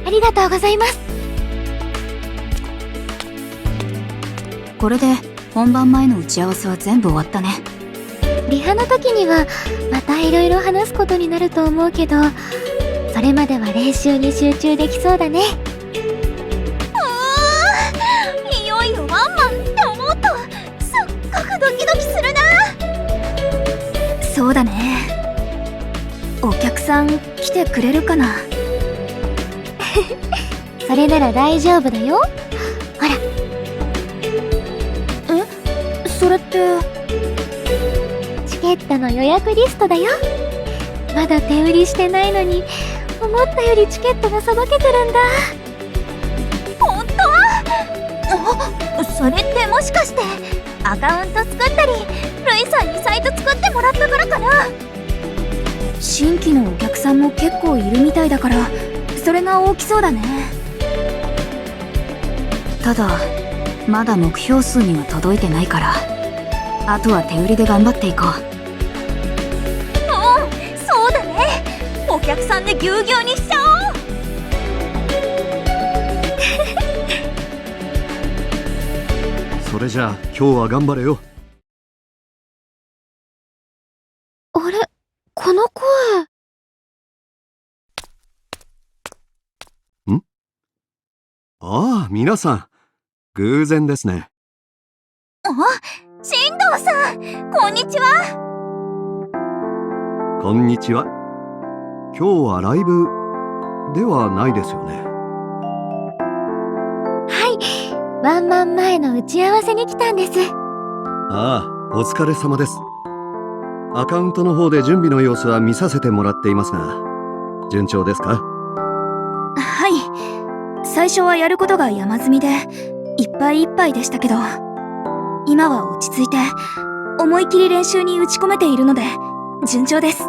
ありがとうございます。これで本番前の打ち合わせは全部終わったね。リハの時にはまたいろいろ話すことになると思うけど、それまでは練習に集中できそうだね。いよいよワンマンって思うとすっごくドキドキするな。そうだね。お客さん来てくれるかな。それなら大丈夫だよ。ほら。それってチケットの予約リストだよ。まだ手売りしてないのに思ったよりチケットがさばけてるんだ。本当？それってもしかしてアカウント作ったりルイさんにサイト作ってもらったからかな。新規のお客さんも結構いるみたいだから、それが大きそうだね。ただまだ目標数には届いてないから、あとは手売りで頑張っていこう。そうだね。お客さんでぎゅうぎゅうにしちゃおう。それじゃあ今日は頑張れよ。あれ、この声。ああ、皆さん偶然ですね。進藤さん、こんにちは。こんにちは。今日はライブではないですよね。はい、ワンマン前の打ち合わせに来たんです。ああ、お疲れ様です。アカウントの方で準備の様子は見させてもらっていますが、順調ですか？はい、最初はやることが山積みでいっぱいいっぱいでしたけど、今は落ち着いて思い切り練習に打ち込めているので順調です。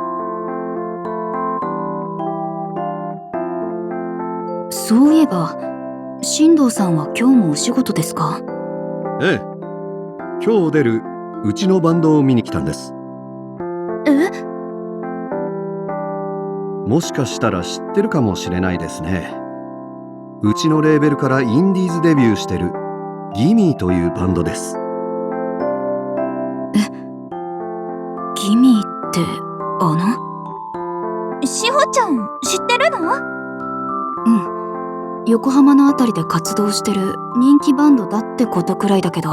そういえば進藤さんは今日もお仕事ですか？ええ、今日出るうちのバンドを見に来たんです。もしかしたら知ってるかもしれないですね。うちのレーベルからインディーズデビューしてるギミーというバンドです。ギミーってしほちゃん知ってるの？横浜のあたりで活動してる人気バンドだってことくらいだけど、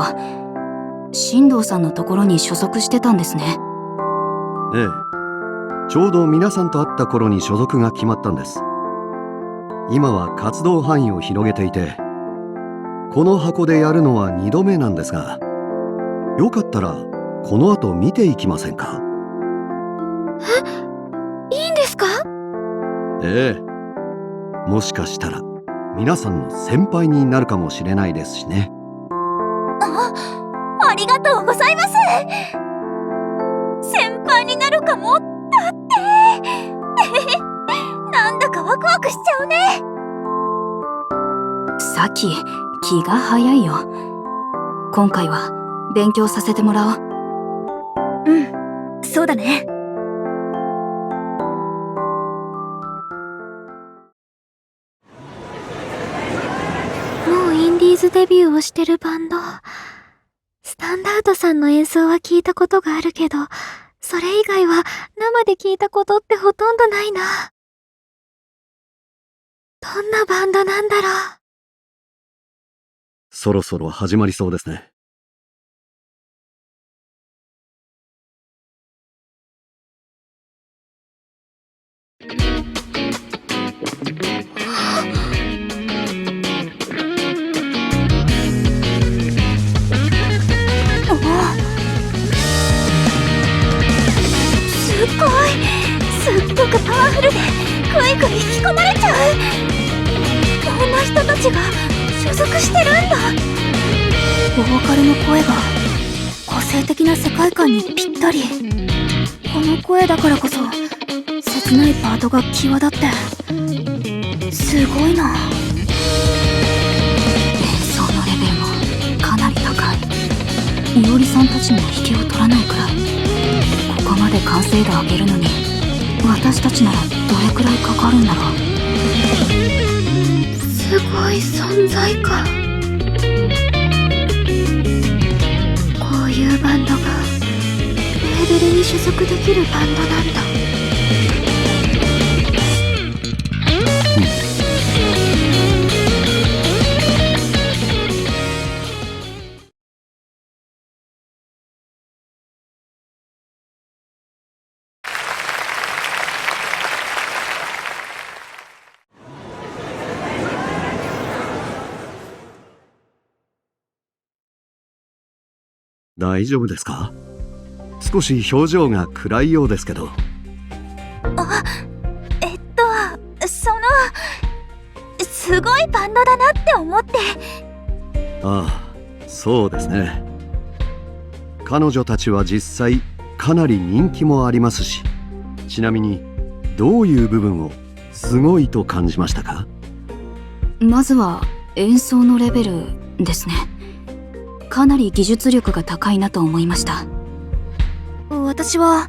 進藤さんのところに所属してたんですね。ええ、ちょうど皆さんと会った頃に所属が決まったんです。今は活動範囲を広げていて、この箱でやるのは2度目なんですが、よかったらこの後見ていきませんか？いいんですか？ええ、もしかしたら皆さんの先輩になるかもしれないですしね。ありがとうございます。先輩になるかもだってなんだかワクワクしちゃうね。さき、気が早いよ。今回は勉強させてもらおう。そうだね。もうインディーズデビューをしてるバンド。スタンダードさんの演奏は聞いたことがあるけど、それ以外は生で聞いたことってほとんどないな。どんなバンドなんだろう。そろそろ始まりそうですね。すっごくパワフルでぐいぐい引き込まれちゃう。こんな人たちが所属してるんだ。ボーカルの声が個性的な世界観にぴったり。この声だからこそ切ないパートが際立ってすごいな。演奏のレベルもかなり高い。いおりさんたちにも引けを取らないくらい。ここまで完成度上げるのに私たちならどれくらいかかるんだろう。ごい存在感。こういうバンドがレーベルに所属できるバンドなんだ。大丈夫ですか？少し表情が暗いようですけど。すごいバンドだなって思って。ああ、そうですね。彼女たちは実際かなり人気もありますし、ちなみにどういう部分をすごいと感じましたか？まずは演奏のレベルですね。かなり技術力が高いなと思いました。私は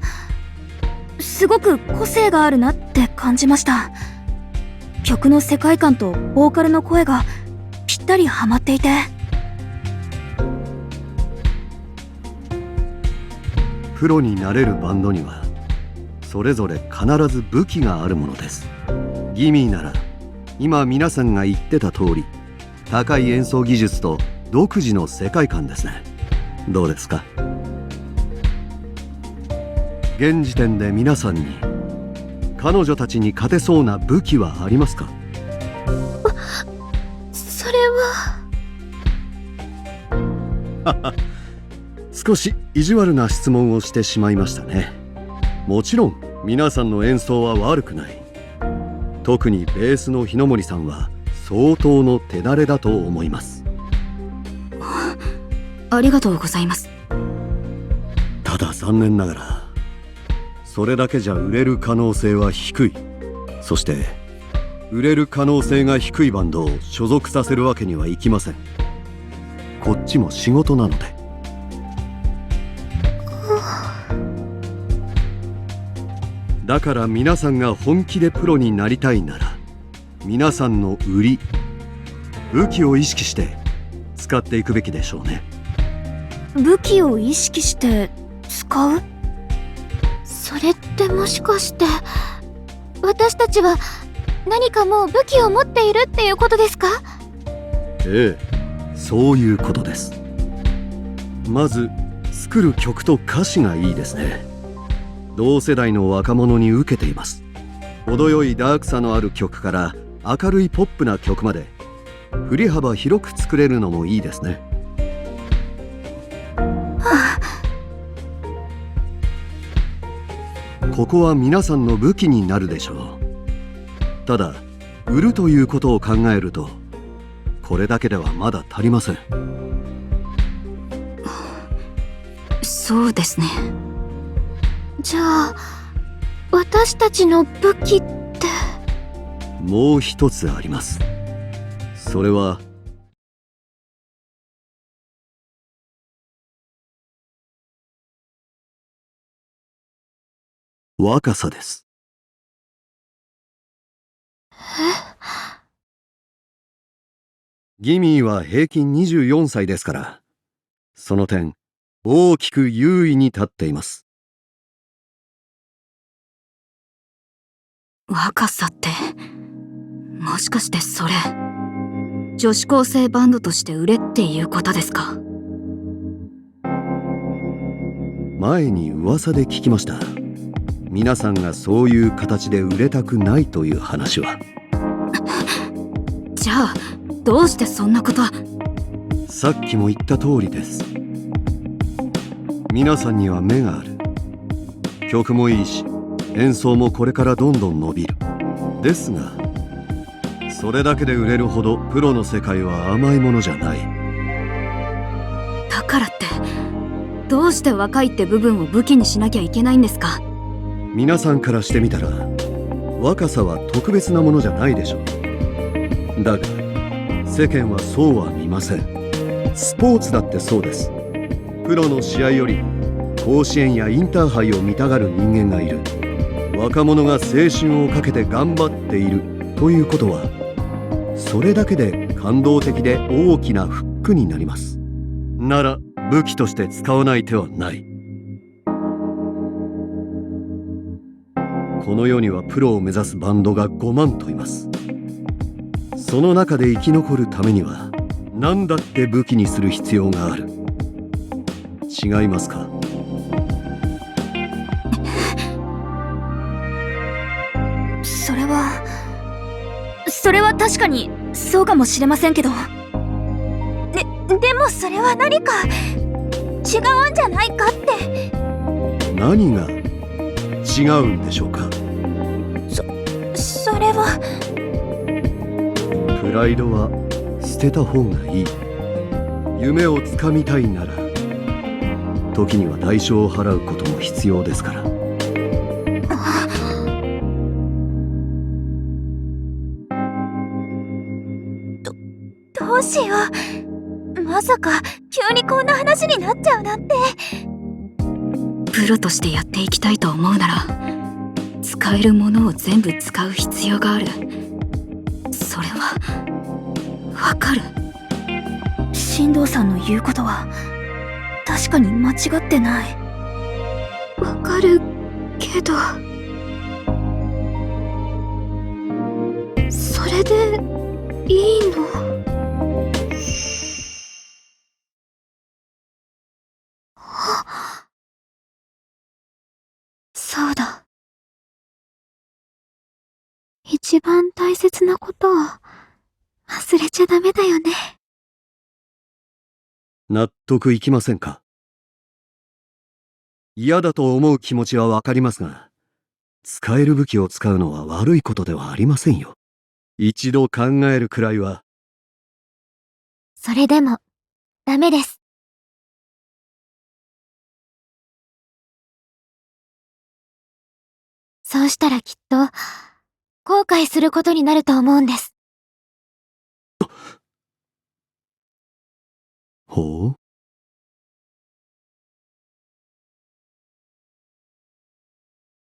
すごく個性があるなって感じました。曲の世界観とボーカルの声がぴったりハマっていて。プロになれるバンドにはそれぞれ必ず武器があるものです。ギミーなら今皆さんが言ってた通り、高い演奏技術と独自の世界観ですね。どうですか？現時点で皆さんに彼女たちに勝てそうな武器はありますか？それは少し意地悪な質問をしてしまいましたね。もちろん皆さんの演奏は悪くない。特にベースの日野森さんは相当の手慣れだと思います。ありがとうございます。ただ残念ながらそれだけじゃ売れる可能性は低い。そして売れる可能性が低いバンドを所属させるわけにはいきません。こっちも仕事なので。だから皆さんが本気でプロになりたいなら、皆さんの売り、武器を意識して使っていくべきでしょうね。武器を意識して使う？それってもしかして私たちは何かもう武器を持っているっていうことですか？ええ、そういうことです。まず作る曲と歌詞がいいですね。同世代の若者に受けています。程よいダークさのある曲から明るいポップな曲まで振り幅広く作れるのもいいですね。ここは皆さんの武器になるでしょう。ただ売るということを考えるとこれだけではまだ足りません。そうですね。じゃあ私たちの武器ってもう一つあります。それは若さです。ギミーは平均24歳ですから、その点大きく優位に立っています。若さって、もしかしてそれ女子高生バンドとして売れっていうことですか？前に噂で聞きました。皆さんがそういう形で売れたくないという話は。じゃあどうしてそんなこと？さっきも言った通りです。皆さんには目がある。曲もいいし演奏もこれからどんどん伸びる。ですがそれだけで売れるほどプロの世界は甘いものじゃない。だからってどうして若いって部分を武器にしなきゃいけないんですか？皆さんからしてみたら若さは特別なものじゃないでしょう。だが世間はそうは見ません。スポーツだってそうです。プロの試合より甲子園やインターハイを見たがる人間がいる。若者が青春をかけて頑張っているということはそれだけで感動的で大きなフックになります。なら武器として使わない手はない。この世にはプロを目指すバンドが5万といます。その中で生き残るためには何だって武器にする必要がある。違いますか？それは確かにそうかもしれませんけど。でもそれは何か違うんじゃないかって。何が違うんでしょうか？それはプライドは捨てた方がいい。夢をつかみたいなら時には代償を払うことも必要ですから。どうしよう。まさか急にこんな話になっちゃうなんて。プロとしてやっていきたいと思うなら使えるものを全部使う必要がある。それはわかる。進藤さんの言うことは確かに間違ってない。わかるけど、それでいいの？そうだ。一番大切なことを忘れちゃダメだよね。納得いきませんか？嫌だと思う気持ちはわかりますが、使える武器を使うのは悪いことではありませんよ。一度考えるくらいは。それでもダメです。そうしたらきっと後悔することになると思うんです。ほう。